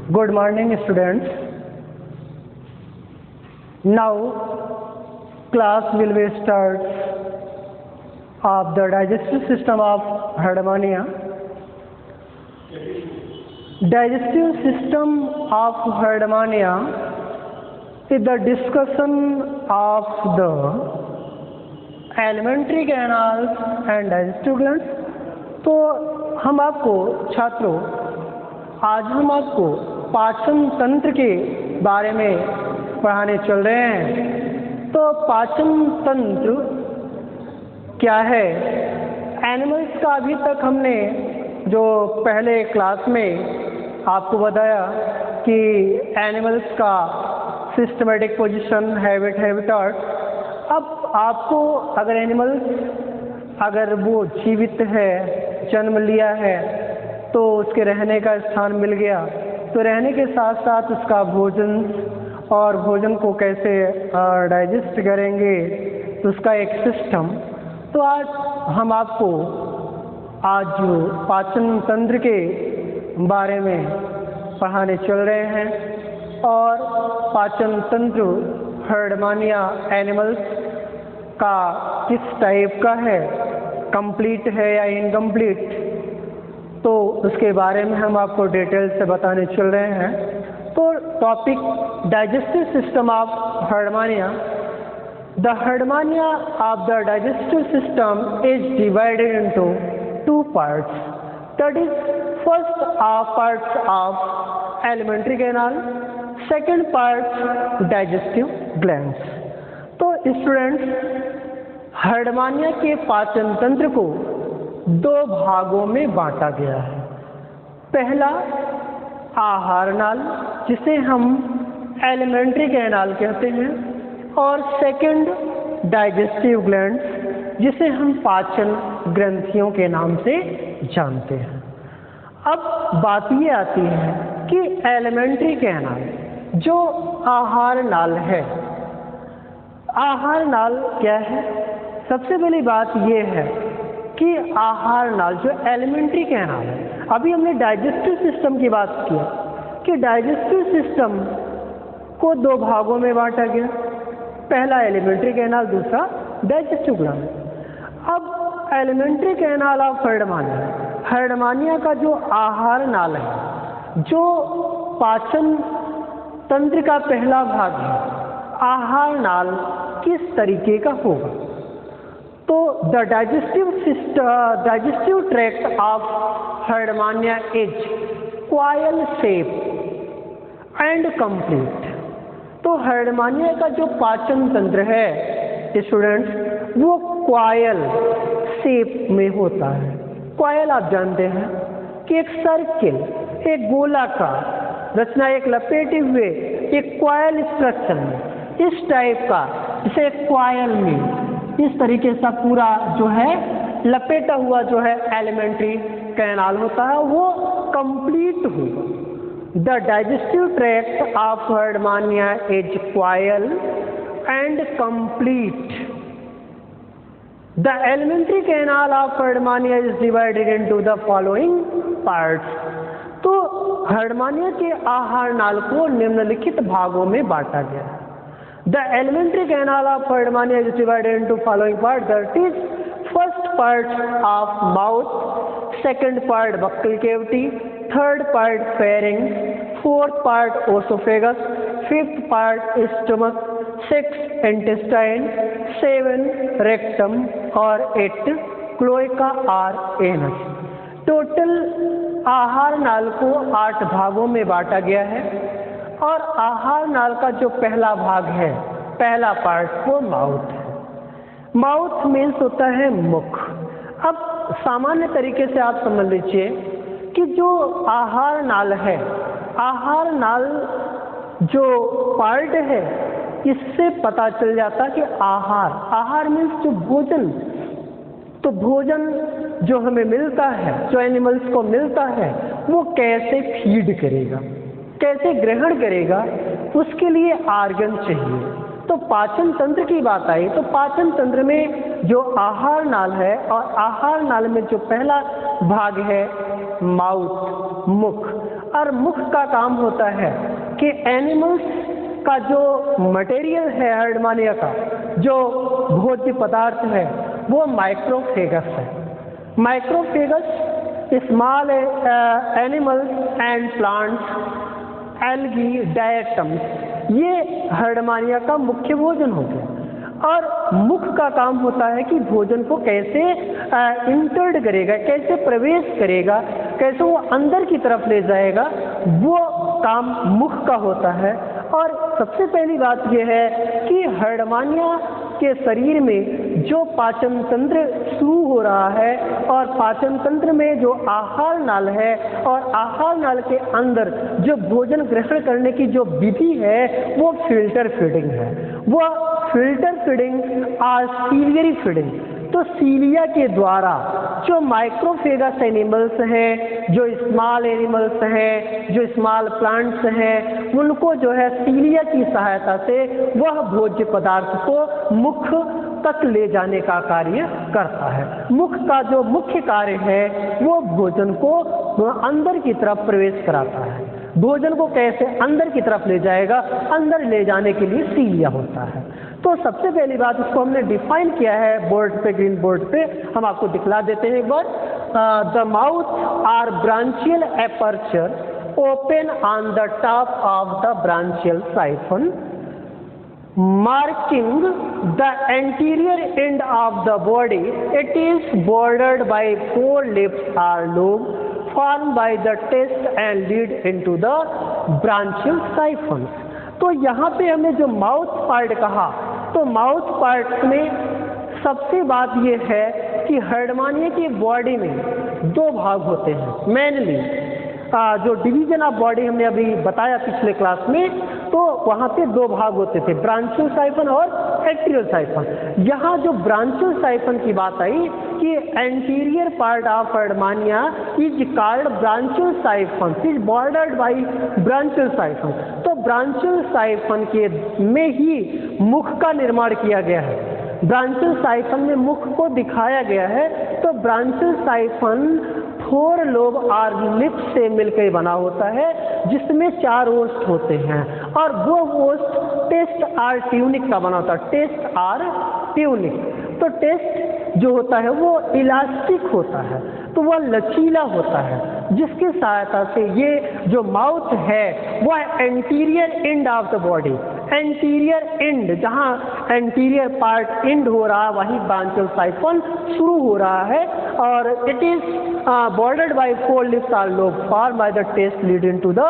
Good morning, students. Now, class will be start of the digestive system of Herdmania. Digestive system of Herdmania is the discussion of the alimentary canals and digestive glands. तो हम आपको छात्रों आज हम आपको पाचन तंत्र के बारे में पढ़ाने चल रहे हैं। तो पाचन तंत्र क्या है? एनिमल्स का अभी तक हमने जो पहले क्लास में आपको बताया कि एनिमल्स का सिस्टमेटिक पोजीशन, हैबिट, हैबिटाट। अब आपको अगर एनिमल्स अगर वो जीवित है, जन्म लिया है, तो उसके रहने का स्थान मिल गया, तो रहने के साथ साथ उसका भोजन और भोजन को कैसे डाइजेस्ट करेंगे, तो उसका एक सिस्टम। तो आज हम आपको आज जो पाचन तंत्र के बारे में पढ़ाने चल रहे हैं और पाचन तंत्र हर्डमानिया एनिमल्स का किस टाइप का है, कंप्लीट है या इनकम्प्लीट, तो उसके बारे में हम आपको डिटेल से बताने चल रहे हैं। तो topic digestive system of Herdmania. The Herdmania of the digestive system is divided into two parts, that is first parts of alimentary canal, second part digestive glands. तो स्टूडेंट्स, हर्डमानिया के पाचन तंत्र को दो भागों में बांटा गया है। पहला आहार नाल, जिसे हम एलिमेंट्री कैनाल कहते हैं, और सेकंड डाइजेस्टिव ग्लैंड्स, जिसे हम पाचन ग्रंथियों के नाम से जानते हैं। अब बात ये आती है कि एलिमेंट्री कैनाल जो आहार नाल है, आहार नाल क्या है? सबसे पहली बात ये है कि आहार नाल जो एलिमेंट्री कैनाल है, अभी हमने डाइजेस्टिव सिस्टम की बात की कि डाइजेस्टिव सिस्टम को दो भागों में बांटा गया, पहला एलिमेंट्री कैनाल, दूसरा डाइजेस्टिव ग्लैंड। अब elementary canal of Herdmania, Herdmania का जो आहार नाल है, जो पाचन तंत्र का पहला भाग है, आहार नाल किस तरीके का होगा? तो the digestive tract of Herdmania is coil shape and complete. तो हर्डमानिया का जो पाचन तंत्र है स्टूडेंट्स, वो क्वायल शेप में होता है। क्वायल आप जानते हैं कि एक सर्किल, एक गोलाकार रचना, एक लपेटे हुए एक क्वायल स्ट्रक्चर में, इस टाइप का, जिसे क्वायल में इस तरीके से पूरा जो है लपेटा हुआ जो है एलिमेंट्री कैनाल होता है, वो कंप्लीट होगा। The digestive tract of Herdmania is coil and complete. The elementary canal of Herdmania is divided into the following parts. तो हर्डमानिया के आहार नाल को निम्नलिखित भागों में बांटा गया है। The elementary canal of Herdmania is divided into following parts, that is first part of mouth, second part buccal cavity, third part pharynx, fourth part esophagus, fifth part stomach, sixth intestine, seven rectum और 8 cloaca और anus। Total आहार नाल को 8 भागों में बांटा गया है और आहार नाल का जो पहला भाग है, पहला पार्ट, वो माउथ है। माउथ मीन्स होता है मुख। अब सामान्य तरीके से आप समझ लीजिए कि जो आहार नाल है, आहार नाल जो पार्ट है, इससे पता चल जाता कि आहार मीन्स जो भोजन, तो भोजन जो हमें मिलता है, जो एनिमल्स को मिलता है, वो कैसे फीड करेगा, कैसे ग्रहण करेगा, उसके लिए आर्गन चाहिए। तो पाचन तंत्र की बात आई तो पाचन तंत्र में जो आहार नाल है, और आहार नाल में जो पहला भाग है माउथ, मुख, और मुख का काम होता है कि एनिमल्स का जो मटेरियल है हर्डमानिया का, जो भोज्य पदार्थ है, वो माइक्रोफेगस है। Microphagous small animals and plants, algae, diatoms, ये हर्डमानिया का मुख्य भोजन हो गया। और मुख का काम होता है कि भोजन को कैसे इंटर्ड करेगा, कैसे प्रवेश करेगा, कैसे वो अंदर की तरफ ले जाएगा, वो काम मुख का होता है। और सबसे पहली बात यह है कि हर्डमानिया के शरीर में जो पाचन तंत्र शुरू हो रहा है, और पाचन तंत्र में जो आहार नाल है, और आहार नाल के अंदर जो भोजन ग्रहण करने की जो विधि है, वो फिल्टर फीडिंग है। वो फिल्टर फीडिंग और सीलियरी फीडिंग, तो सीलिया के द्वारा जो माइक्रोफेगस एनिमल्स हैं, जो स्मॉल एनिमल्स हैं, जो स्मॉल प्लांट्स हैं, उनको जो है सीलिया की सहायता से वह भोज्य पदार्थ को मुख तक ले जाने का कार्य करता है। मुख का जो मुख्य कार्य है वो भोजन को अंदर की तरफ प्रवेश कराता है। भोजन को कैसे अंदर की तरफ ले जाएगा, अंदर ले जाने के लिए सीलिया होता है। तो सबसे पहली बात इसको हमने डिफाइन किया है बोर्ड पे, ग्रीन बोर्ड पे, हम आपको दिखला देते हैं एक बार। The mouth or branchial aperture open on the top of the branchial siphon, marking the anterior end of the body. It is bordered by 4 lips or lobe formed by the test and lead into the branchial siphons. तो यहाँ पे हमने जो mouth part कहा, तो mouth part में सबसे बात ये है कि हर्डमानिया की बॉडी में 2 भाग होते हैं मेनली। जो डिवीजन ऑफ बॉडी हमने अभी बताया पिछले क्लास में, तो वहाँ पे 2 भाग होते थे, ब्रांचियल साइफन और एंटीरियर साइफन। यहाँ जो ब्रांचियल साइफन की बात आई कि anterior part of Herdmania is called branchial siphon, is bordered by branchial siphon. तो ब्रांचियल साइफन के में ही मुख का निर्माण किया गया है। ब्रांचियल साइफन में मुख को दिखाया गया है। तो ब्रांचियल साइफन 4 लोब और लिप्स से मिलकर बना होता है, जिसमें 4 ओस्ट होते हैं, और वो ओस्ट टेस्ट और ट्यूनिक का बना होता है। टेस्ट और ट्यूनिक, तो टेस्ट जो होता है वो इलास्टिक होता है, तो वह लचीला होता है, जिसकी सहायता से ये जो माउथ है वह anterior end of the body, anterior and, जहाँ एंटीरियर पार्ट एंड हो रहा है वहीं ब्रांचियल साइफन शुरू हो रहा है। और it is bordered by 4 lips or lobe formed by the test lead into the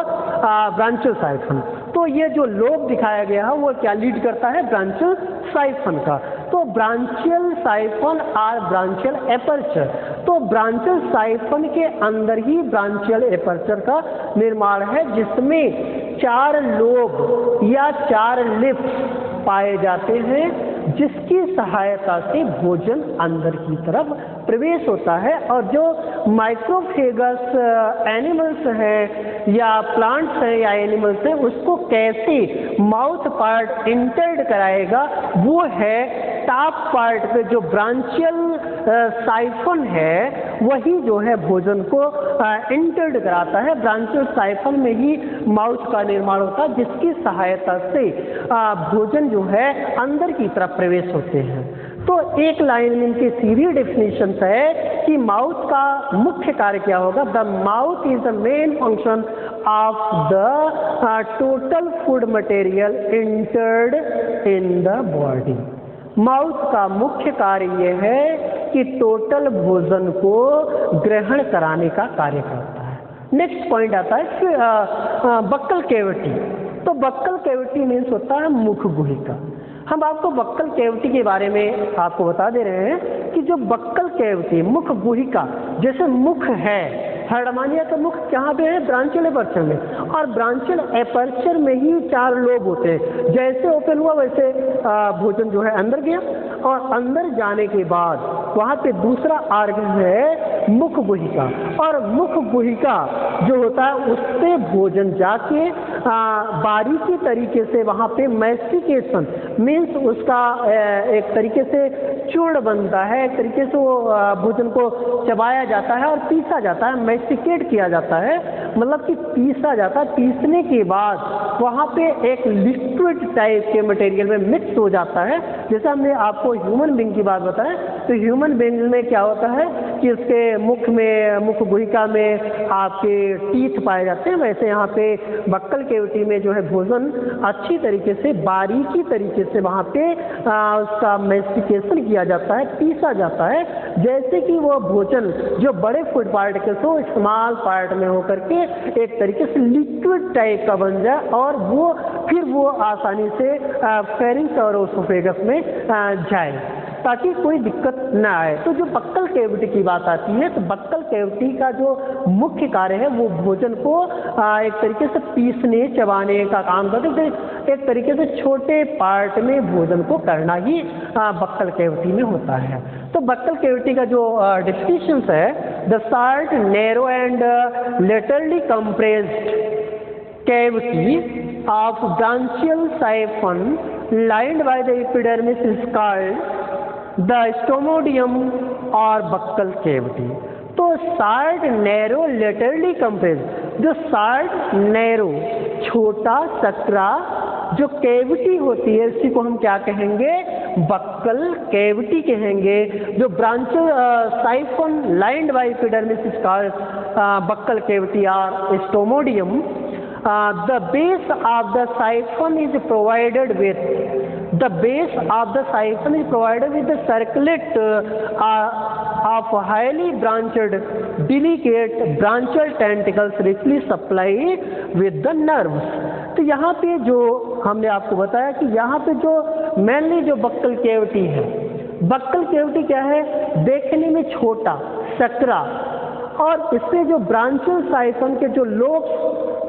branchial siphon. तो ये जो लोब दिखाया गया है वो क्या लीड करता है, ब्रांचियल साइफन का। तो ब्रांचियल साइफन और ब्रांचियल एपर्चर, तो ब्रांचियल साइफन के अंदर ही ब्रांचियल एपर्चर का निर्माण है, जिसमें 4 लोब या 4 लिप्स पाए जाते हैं, जिसकी सहायता से भोजन अंदर की तरफ प्रवेश होता है। और जो माइक्रोफेगस एनिमल्स हैं या प्लांट्स हैं या एनिमल्स हैं, उसको कैसे माउथ पार्ट इंटर्ड कराएगा, वो है टॉप पार्ट पे जो ब्रांचियल साइफन है, वही जो है भोजन को इंटर्ड कराता है। ब्रांचियल साइफन में ही माउथ का निर्माण होता है, जिसकी सहायता से भोजन जो है अंदर की तरफ प्रवेश होते हैं। तो एक लाइन में इनकी सीधी डेफिनेशन है कि माउथ का मुख्य कार्य क्या होगा। The mouth is the main function of the total food material entered in the body. Mouth का मुख्य कार्य यह है कि टोटल भोजन को ग्रहण कराने का कार्य करता है। नेक्स्ट पॉइंट आता है बक्कल कैविटी। तो बक्कल कैविटी मीन्स होता है मुख गुहिका। हम आपको बक्कल कैविटी के बारे में आपको बता दे रहे हैं कि जो बक्कल कैविटी, मुख गुहिका, जैसे मुख है, हर्डमानिया का मुख कहाँ पे है, ब्रांचियल एपर्चर में, और ब्रांचियल एपर्चर में ही 4 लोब होते हैं। जैसे ओपन हुआ वैसे भोजन जो है अंदर गया, और अंदर जाने के बाद वहाँ पे दूसरा आर्गन है मुख गुहिका, और मुख गुहिका जो होता है उससे भोजन जाके बारीकी तरीके से वहाँ पे मैस्टिकेशन मीन्स उसका एक तरीके से चूर्ण बनता है, एक तरीके से वो भोजन को चबाया जाता है और पीसा जाता है, मैस्टिकेट किया जाता है, मतलब कि पीसा जाता है। पीसने के बाद वहाँ पे एक लिक्विड टाइप के मटेरियल में मिक्स हो जाता है। जैसे हमने आपको ह्यूमन बीइंग की बात बताया, तो ह्यूमन बीइंग में क्या होता है कि उसके मुख में, मुख गुहिका में आपके टीथ पाए जाते हैं, वैसे यहाँ पे बक्कल केविटी में जो है भोजन अच्छी तरीके से, बारीकी तरीके से वहाँ पे उसका मैस्टिकेशन किया जाता है, पीसा जाता है, जैसे कि वो भोजन जो बड़े फूड पार्टिकल्स हो स्मॉल पार्ट में होकर के एक तरीके से लिक्विड टाइप का बन जाए और वो फिर वो आसानी से फेरिंग्स और ओसोफेगस में जाए, ताकि कोई दिक्कत ना आए। तो जो बक्कल कैविटी की बात आती है, तो बक्कल कैविटी का जो मुख्य कार्य है वो भोजन को एक तरीके से पीसने, चबाने का काम करते हैं। एक तरीके से छोटे पार्ट में भोजन को करना ही बक्कल कैविटी में होता है। तो बक्कल कैविटी का जो डेफिनेशंस है, the short, narrow and laterally compressed cavity of branchial siphon lined by the epidermis is called the stomodium और बक्कल कैविटी। तो शार्ट, नैरो, लेटरली कंप्रेस्ड, जो शार्ट, नैरो, छोटा, सकरा जो कैविटी होती है इसी को हम क्या कहेंगे, बक्कल कैविटी कहेंगे। जो branchial siphon lined by epidermis is called buccal cavity और stomodeum. The base of the siphon is provided with the circlet of highly branched, delicate branchial tentacles richly supplied with the nerves। तो यहाँ पे जो हमने आपको बताया कि यहाँ पे जो मेनली जो बक्कल कैविटी है, बक्कल कैविटी क्या है, देखने में छोटा, सकरा, और इससे जो ब्रांचियल साइफन के जो लोब्स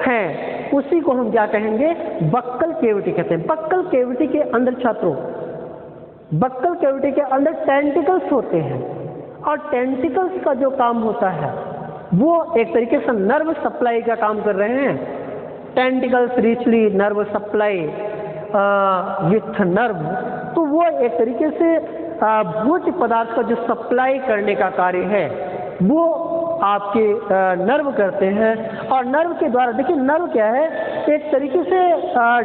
हैं उसी को हम क्या कहेंगे, बक्कल कैविटी कहते हैं। बक्कल कैविटी के अंदर छात्रों, बक्कल कैविटी के अंदर टेंटिकल्स होते हैं और टेंटिकल्स का जो काम होता है वो एक तरीके से नर्व सप्लाई का काम कर रहे हैं। Tentacles richly nerve supply with nerve, तो वो एक तरीके से भोज्य पदार्थ का जो सप्लाई करने का कार्य है वो आपके नर्व करते हैं। और नर्व के द्वारा, देखिए नर्व क्या है, एक तरीके से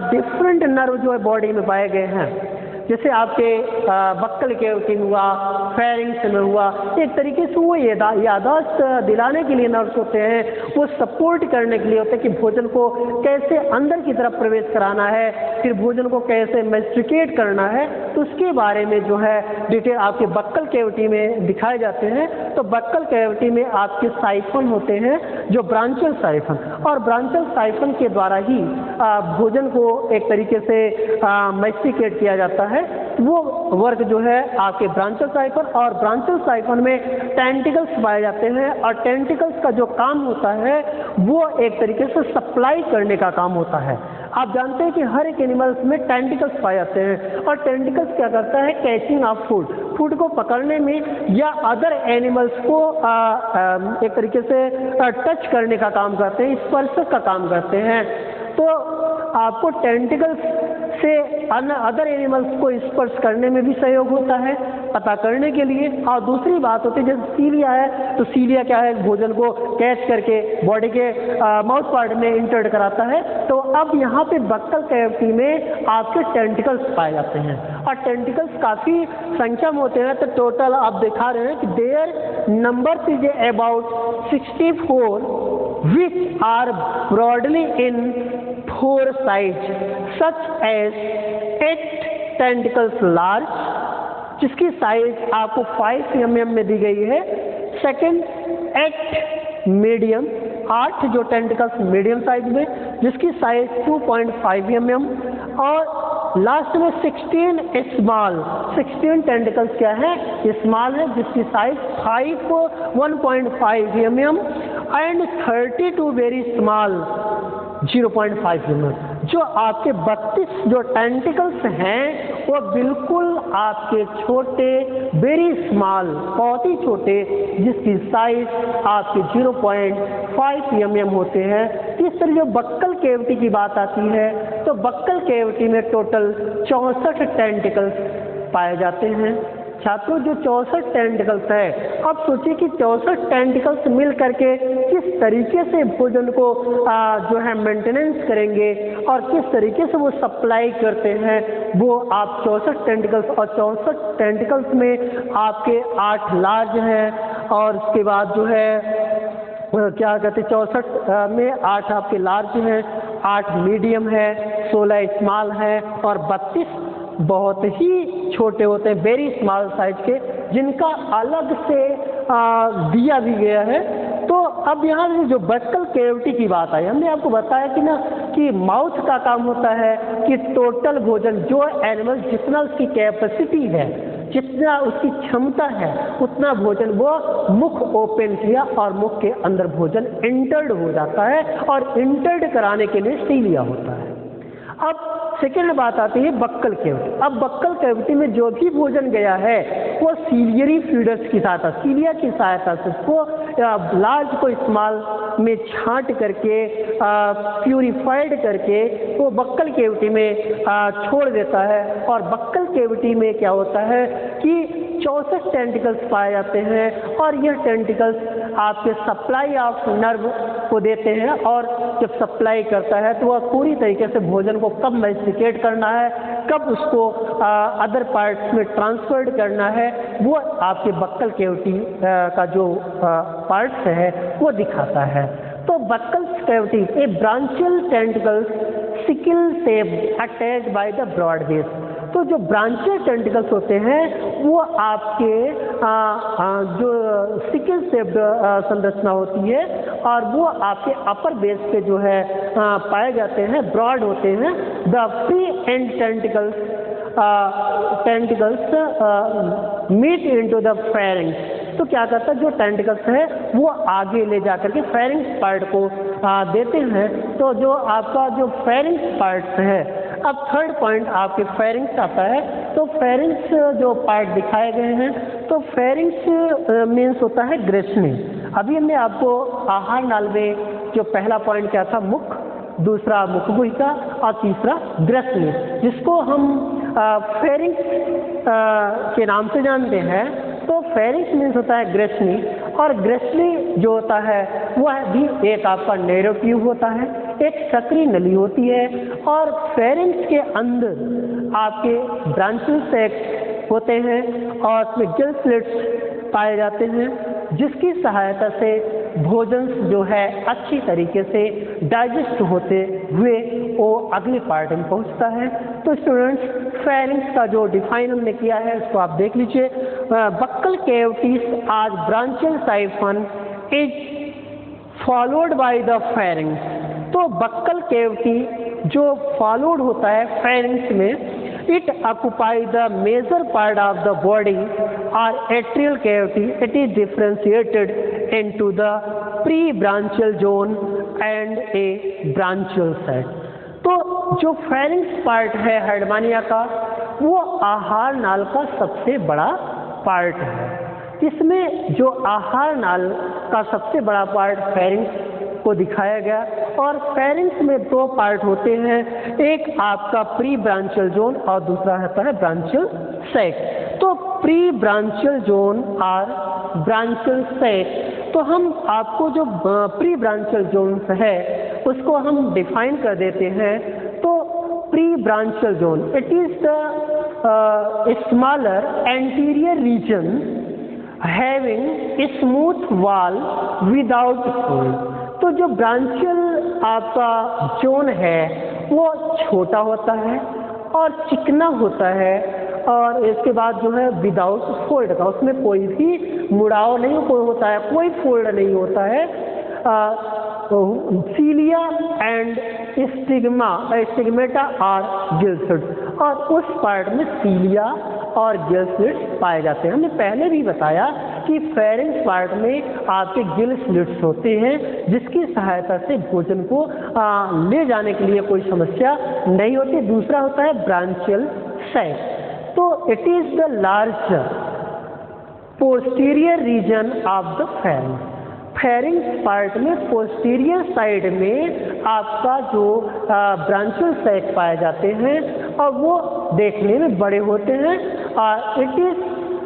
डिफरेंट नर्व जो है बॉडी में पाए गए हैं। जैसे आपके बक्कल कैविटी में हुआ, फेरिंग्स में हुआ, एक तरीके से वो यादाश्त दिलाने के लिए नर्व्स होते हैं, वो सपोर्ट करने के लिए होते हैं कि भोजन को कैसे अंदर की तरफ प्रवेश कराना है, फिर भोजन को कैसे मैस्टिकेट करना है, तो उसके बारे में जो है डिटेल आपके बक्कल कैविटी में दिखाए जाते हैं। तो बक्कल कैविटी में आपके साइफन होते हैं जो ब्रांचियल साइफन, और ब्रांचियल साइफन के द्वारा ही भोजन को एक तरीके से मैस्टिकेट किया जाता है। वो वर्ग जो है आपके ब्रांचियल साइफन, और ब्रांचियल साइफन में टेंटिकल्स पाए जाते हैं, और टेंटिकल्स का जो काम होता है वो एक तरीके से सप्लाई करने का काम होता है। आप जानते हैं कि हर एक एनिमल्स में टेंटिकल्स पाए जाते हैं, और टेंटिकल्स क्या करता है, कैचिंग ऑफ फूड, फूड को पकड़ने में या अदर एनिमल्स को एक तरीके से टच करने का काम करते हैं, स्पर्श का काम करते हैं। तो आपको टेंटिकल्स से अदर एनिमल्स को स्पर्श करने में भी सहयोग होता है, पता करने के लिए। और दूसरी बात होती है, जैसे सीलिया है, तो सीलिया क्या है, भोजन को कैच करके बॉडी के माउथ पार्ट में इंटर्ड कराता है। तो अब यहाँ पे बक्कल कैविटी में आपके टेंटिकल्स पाए जाते हैं, और टेंटिकल्स काफ़ी संख्या में होते हैं। तो टोटल आप दिखा रहे हैं कि there number is about 64 which are broadly in 4 sides such as 8 tentacles large, जिसकी साइज आपको 5 mm में दी गई है। सेकंड 8 मीडियम, 8 जो टेंटिकल्स मीडियम साइज में, जिसकी साइज 2.5 mm, और लास्ट में 16 स्मॉल, 16 टेंटिकल्स क्या है, स्मॉल है, जिसकी size 1.5 mm and 32 very small 0.5 mm। जो आपके 32 जो टेंटिकल्स हैं वो बिल्कुल आपके छोटे, वेरी स्मॉल, बहुत ही छोटे, जिसकी साइज आपके 0.5 mm होते हैं। इस तरह जो बक्कल कैविटी की बात आती है, तो बक्कल कैविटी में टोटल 64 टेंटिकल्स पाए जाते हैं। छात्रों जो 64 टेंटिकल्स है, अब सोचिए कि 64 टेंटिकल्स मिल करके किस तरीके से भोजन को जो है मेंटेनेंस करेंगे और किस तरीके से वो सप्लाई करते हैं, वो आप 64 टेंटिकल्स, और 64 टेंटिकल्स में आपके 8 लार्ज हैं और उसके बाद जो है क्या कहते हैं 64 में 8 आपके लार्ज हैं, 8 मीडियम है, 16 स्मॉल है और 32 बहुत ही छोटे होते हैं, वेरी स्मॉल साइज के, जिनका अलग से दिया भी गया है। तो अब यहाँ से जो बक्कल कैविटी की बात आई, हमने आपको बताया कि ना कि माउथ का काम होता है कि टोटल भोजन जो एनिमल जितना उसकी कैपेसिटी है, जितना उसकी क्षमता है, उतना भोजन वो मुख ओपन किया और मुख के अंदर भोजन इंटर्ड हो जाता है और इंटर्ड कराने के लिए सीलिया होता है। अब सेकेंड बात आती है बक्कल कैविटी। अब बक्कल कैविटी में जो भी भोजन गया है वो सीलियरी फीडर्स की सहायता, सीलिया की सहायता से उसको लार्ज को स्मॉल में छांट करके प्यूरिफाइड करके वो बक्कल कैविटी में छोड़ देता है। और बक्कल कैविटी में क्या होता है कि 64 टेंटिकल्स पाए जाते हैं और यह टेंटिकल्स आपके सप्लाई ऑफ नर्व को देते हैं और जब सप्लाई करता है तो वह पूरी तरीके से भोजन को कब मैस्टिकेट करना है, कब उसको अदर पार्ट्स में ट्रांसफर्ड करना है, वो आपके बक्कल कैविटी का जो पार्ट्स है वो दिखाता है। तो buccal cavity a branchial tentacles sickle shape attached by the broad base. तो जो ब्रांचियल टेंटिकल्स होते हैं वो आपके जो सिकल शेप्ड संरचना होती है और वो आपके अपर बेस पे जो है पाए जाते हैं, ब्रॉड होते हैं। The free end tentacles meet into the pharynx. तो क्या करता है, जो टेंटिकल्स है वो आगे ले जाकर के फेरिंग्स पार्ट को देते हैं। तो जो आपका जो फेरिंग्स पार्ट्स है, अब थर्ड पॉइंट आपके फेरिंग्स आता है। तो फेरिंग्स जो पार्ट दिखाए गए हैं, तो फेरिंग्स मीन्स होता है ग्रेसनी। अभी हमने आपको आहार नाल में जो पहला पॉइंट क्या था, मुख, दूसरा मुखगुहिका और तीसरा ग्रेसनी, जिसको हम फेरिंग्स के नाम से जानते हैं। तो फेरिंग्स मीन्स होता है ग्रेसनी, और ग्रेसनी जो होता है वह भी एक आपका नैरो ट्यूब होता है, एक सक्रिय नली होती है और फेरिंग्स के अंदर आपके ब्रांचियल सैक होते हैं और उसमें गिल स्लिट्स पाए जाते हैं, जिसकी सहायता से भोजन जो है अच्छी तरीके से डाइजेस्ट होते हुए वो अगले पार्ट में पहुंचता है। तो स्टूडेंट्स, फेरिंग्स का जो डिफाइन हमने किया है उसको आप देख लीजिए। बक्कल कैविटीज आज branchial siphon is followed by the pharynx. तो बक्कल कैविटी जो फॉलोड होता है फेरिंग्स में, it occupy the major part of the body or atrial cavity. It is differentiated into the pre-branchial zone and a branchial sac. तो जो pharynx part है हेडमानिया का, वो आहार नाल का सबसे बड़ा पार्ट है। इसमें जो आहार नाल का सबसे बड़ा पार्ट फेरिंग्स को दिखाया गया, और फेरिंग्स में 2 पार्ट होते हैं, एक आपका प्री ब्रांचियल जोन और दूसरा होता है ब्रांचियल सैक। तो प्री ब्रांचियल जोन और ब्रांचियल सैक, तो हम आपको जो प्री ब्रांचियल जोन है उसको हम डिफाइन कर देते हैं। तो pre branchial zone, it is the smaller anterior reason having smooth wall without fold. तो जो ब्रांचियल आपका जोन है वो छोटा होता है और चिकना होता है, और इसके बाद जो है विदाउट फोल्ड का, उसमें कोई भी मुड़ाव नहीं होता है, कोई फोल्ड नहीं होता है। सीलिया एंड स्टिग्मेटा और गिल स्लिट्स, और उस पार्ट में सीलिया और गिल स्लिट्स पाए जाते हैं। हमने पहले भी बताया कि फेरिंग्स पार्ट में आपके गिल स्लिट्स होते हैं, जिसकी सहायता से भोजन को ले जाने के लिए कोई समस्या नहीं होती। दूसरा होता है ब्रांचियल सैक। तो it is the larger posterior reason of the pharynx. Pharynx part में पोस्टीरियर साइड में आपका जो ब्रांचियल सैक पाए जाते हैं और वो देखने में बड़े होते हैं। It is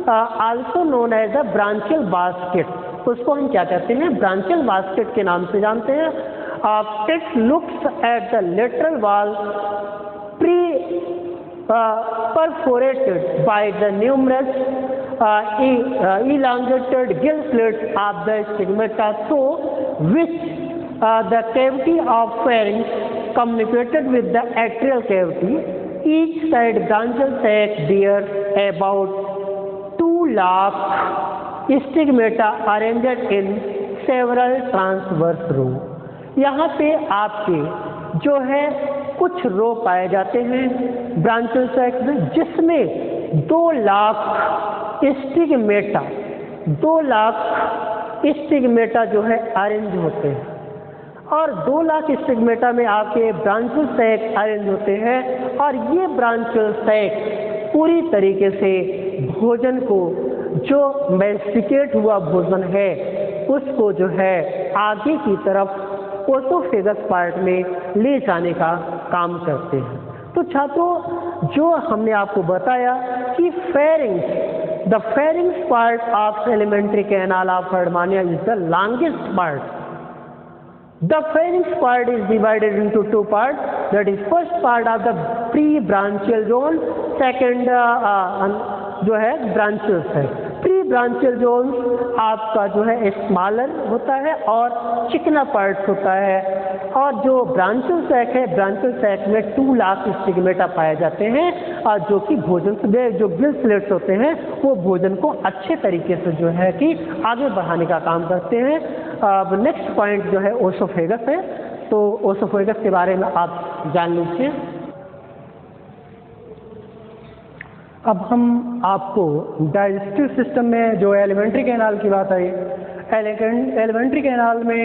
also known as a branchial basket, उसको हम क्या कहते हैं, ब्रांचियल बास्केट के नाम से जानते हैं। It looks at the lateral wall perforated by the numerous elongated gill slits of the stigmata through which the cavity of pharynx communicated with the atrial cavity. Each side branchial sac bears about 2 lakh stigmata arranged in several transverse row। यहाँ पे आपके जो है कुछ रो पाए जाते हैं branchial sac में, जिसमें 2 लाख स्टिग्मेटा, 2 लाख स्टिग्मेटा जो है अरेंज होते हैं, और 2 लाख स्टिग्मेटा में आपके ब्रांचियल सैक अरेंज होते हैं। और ये ब्रांचियल सैक पूरी तरीके से भोजन को, जो मैस्टिकेट हुआ भोजन है, उसको जो है आगे की तरफ ओसोफेगस पार्ट में ले जाने का काम करते हैं। तो छात्रों, जो हमने आपको बताया कि pharynx, the pharynx part of alimentary canal of Herdmania is the longest part. The pharynx part is divided into 2 part, that is first part of the pre branchial zone, second जो है branchial sac. Pre branchial zone आपका जो है smaller होता है और चिकना part होता है, और जो ब्रांचियल सैक है, ब्रांचियल सैक में 2 लाख स्टिग्मेटा पाए जाते हैं, और जो कि भोजन से जो गिल स्लिट्स होते हैं वो भोजन को अच्छे तरीके से जो है कि आगे बढ़ाने का काम करते हैं। अब नेक्स्ट पॉइंट जो है ओसोफेगस है, तो ओसोफेगस के बारे में आप जान लीजिए। अब हम आपको डाइजेस्टिव सिस्टम में जो एलिमेंट्री कैनाल की बात आई, एलिमेंट्री कैनाल में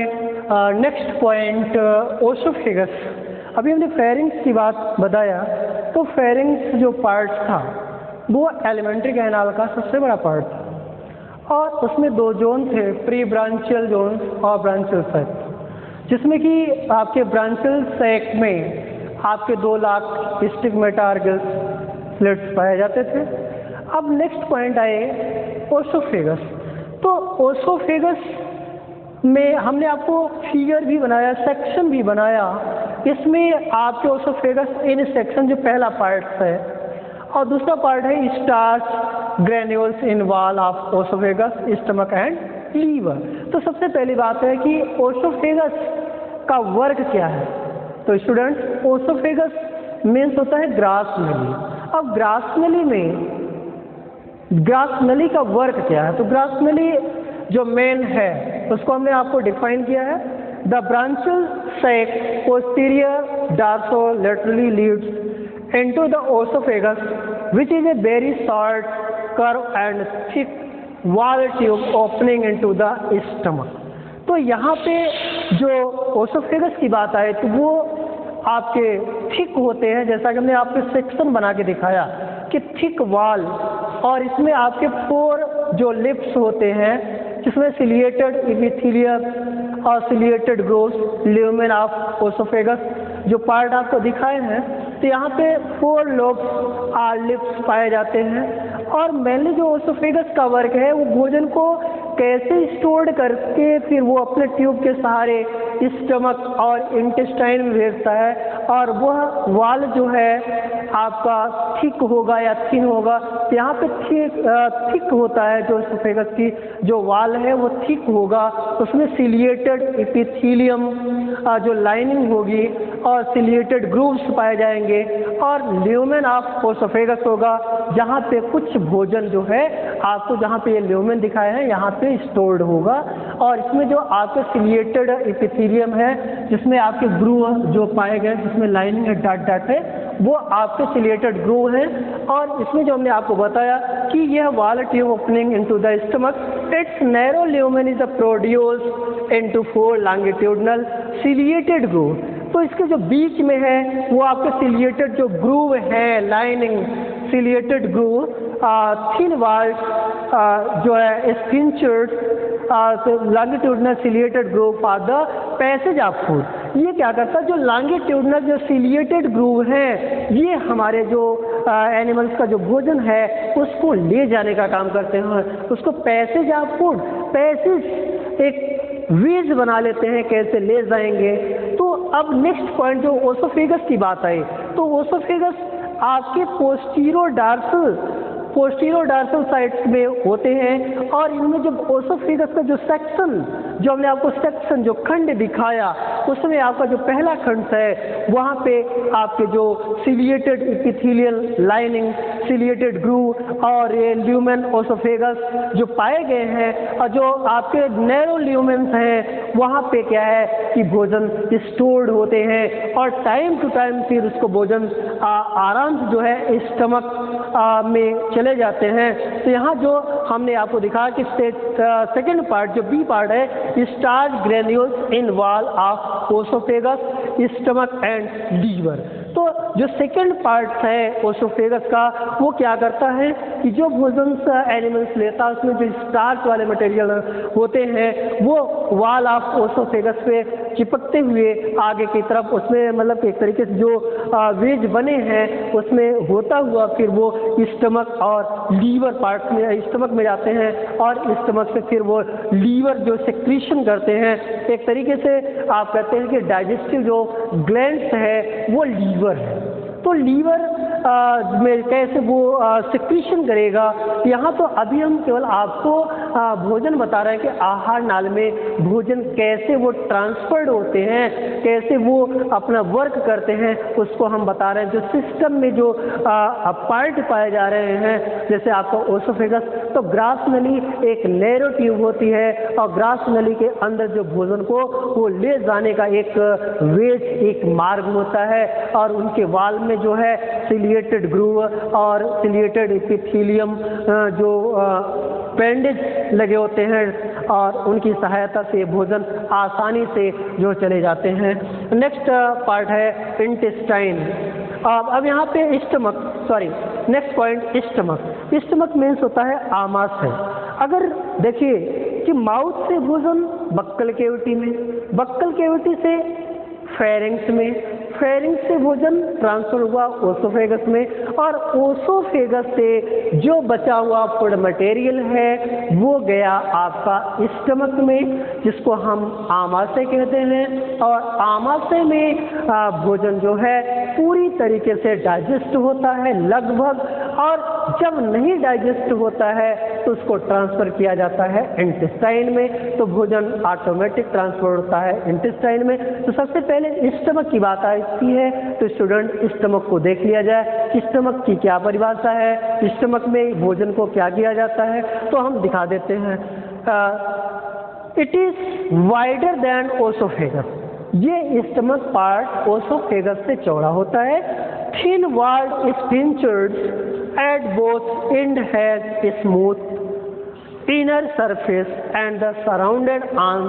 नेक्स्ट पॉइंट ओसोफेगस। अभी हमने फेरिंग्स की बात बताया, तो फेरिंग्स जो पार्ट था वो एलिमेंट्री कैनाल का सबसे बड़ा पार्ट था, और उसमें 2 जोन थे, प्री ब्रांचियल जोन और ब्रांचियल सैक, जिसमें कि आपके ब्रांचियल सैक में आपके 2 लाख स्टिग्मेटा और गिल स्लिट्स पाए जाते थे। अब नेक्स्ट पॉइंट आए ओसोफेगस। तो ओसोफेगस में हमने आपको फिगर भी बनाया, सेक्शन भी बनाया। इसमें आपके ओसोफेगस इन सेक्शन जो पहला पार्ट है, और दूसरा पार्ट है starch granules in wall of oesophagus, stomach and liver. तो सबसे पहली बात है कि ओसोफेगस का वर्क क्या है। तो स्टूडेंट्स, ओसोफेगस मीन्स होता है ग्रास नली। अब ग्रास नली में, ग्रास नली का वर्क क्या है, तो ग्रास नली जो मेन है उसको हमने आपको डिफाइन किया है। The branchial sac posterior dorsolaterally leads into the oesophagus which is a very short curve and thick wall tube opening into the stomach. तो यहाँ पे जो ओसोफेगस की बात आए तो वो आपके थिक होते हैं, जैसा कि हमने आपको सेक्शन बना के दिखाया कि थिक वॉल, और इसमें आपके 4 जो लिप्स होते हैं, जिसमें सिलिएटेड एपिथेलियम और ciliated groves lumen of oesophagus जो पार्ट आपको दिखाए हैं। तो यहाँ पे 4 लोब्स और लिप्स पाए जाते हैं, और मेनली जो ओसोफेगस का वर्क है वो भोजन को कैसे स्टोर्ड करके फिर वो अपने ट्यूब के सहारे स्टमक और इंटेस्टाइन में भेजता है, और वह वाल जो है आपका थिक होगा या थिन होगा। तो यहाँ पे थिक होता है, जो ओसोफेगस की जो वाल है वो थिक होगा, उसमें सिलिएटेड एपिथेलियम जो लाइनिंग होगी और सिलिएटेड ग्रूव्स पाए जाएंगे, और ल्यूमेन ऑफ ओसोफेगस होगा, जहाँ पे कुछ भोजन जो है आपको, जहाँ पे ये ल्यूमेन दिखाए हैं यहाँ पे स्टोर्ड होगा। और इसमें जो आपके सिलिएटेड एपिथेलियम है, जिसमें आपके ग्रूव जो पाए गए, जिसमें लाइनिंग है, डॉट डॉट है, वो आपके सिलिएटेड ग्रूव है। और इसमें जो हमने आपको बताया कि यह wall tube opening into the stomach, it's narrow lumen is produce into 4 longitudinal ciliated groove. तो इसके जो बीच में है वो आपके सिलिएटेड जो ग्रूव है, lining ciliated groove, thin wall जो है sphincters longitudinal ciliated groove for the passage of food. ये क्या करता है, जो लॉन्गिट्यूडनल जो सिलिएटेड ग्रूव हैं ये हमारे जो एनिमल्स का जो भोजन है उसको ले जाने का काम करते हैं। उसको पैसेज ऑफ फूड, पैसेज एक वेज बना लेते हैं कैसे ले जाएंगे। तो अब नेक्स्ट पॉइंट जो ओसोफेगस की बात आई, तो ओसोफेगस आपके पोस्टीरियर डार्सल साइड्स में होते हैं और इनमें जब ओसोफेगस का जो सेक्शन, जो हमने आपको सेक्शन जो खंड दिखाया उसमें आपका जो पहला खंड है वहाँ पे आपके जो ciliated epithelial lining, ciliated groove और ये ल्यूमेन ओसोफेगस जो पाए गए हैं, और जो आपके नैरो ल्यूमेन्स हैं वहाँ पे क्या है कि भोजन स्टोर्ड होते हैं और टाइम टू टाइम फिर उसको भोजन आराम से जो है स्टमक में चले जाते हैं। तो यहाँ जो हमने आपको दिखाया कि सेकेंड पार्ट जो बी पार्ट है, starch granules in wall of oesophagus, stomach and liver. तो जो सेकेंड पार्ट है ओसोफेगस का वो क्या करता है कि जो भोजन एनिमल्स लेता है उसमें जो स्टार्च वाले मटेरियल होते हैं वो वॉल ऑफ ओसोफेगस पे चिपकते हुए आगे की तरफ उसमें मतलब एक तरीके से जो वेज बने हैं उसमें होता हुआ फिर वो स्टमक और लीवर पार्ट में, स्टमक में जाते हैं और स्टमक से फिर वो लीवर जो सेक्रीशन करते हैं। एक तरीके से आप कहते हैं कि डाइजेस्टिव जो ग्लैंड्स है वो लीवर है। तो लीवर में कैसे वो सेक्रीशन करेगा, यहाँ तो अभी हम केवल आपको भोजन बता रहे हैं कि आहार नाल में भोजन कैसे वो ट्रांसफर्ड होते हैं, कैसे वो अपना वर्क करते हैं, उसको हम बता रहे हैं। जो सिस्टम में जो पार्ट पाए जा रहे हैं जैसे आपका ओसोफेगस, तो ग्रास नली एक नैरो ट्यूब होती है और ग्रास नली के अंदर जो भोजन को वो ले जाने का एक वेज, एक मार्ग होता है और उनके वाल में जो है सिलिएटेड ग्रूव और सिलिएटेड एपिथेलियम जो पेंडेज लगे होते हैं और उनकी सहायता से भोजन आसानी से जो चले जाते हैं। नेक्स्ट पार्ट है इंटेस्टाइन। अब यहाँ पे नेक्स्ट पॉइंट स्टमक मीन्स होता है आमाशय। अगर देखिए कि माउथ से भोजन बक्कल कैविटी में, बक्कल कैविटी से फेरिंग्स में, फेरिंग्स से भोजन ट्रांसफर हुआ ओसोफेगस में और ओसोफेगस से जो बचा हुआ फूड मटेरियल है वो गया आपका स्टमक में जिसको हम आमाशय कहते हैं। और आमाशय में भोजन जो है पूरी तरीके से डाइजेस्ट होता है लगभग, और जब नहीं डाइजेस्ट होता है तो उसको ट्रांसफ़र किया जाता है इंटेस्टाइन में। तो भोजन ऑटोमेटिक ट्रांसफर होता है इंटेस्टाइन में। तो सबसे पहले स्टमक की बात आती है तो स्टूडेंट स्टमक को देख लिया जाए, स्टमक की क्या परिभाषा है, स्टमक में भोजन को क्या किया जाता है, तो हम दिखा देते हैं। It is wider than oesophagus. ये स्टमक पार्ट ओसोफेगस से चौड़ा होता है। Thin walled sphincters at both end has smooth inner surface and the surrounded on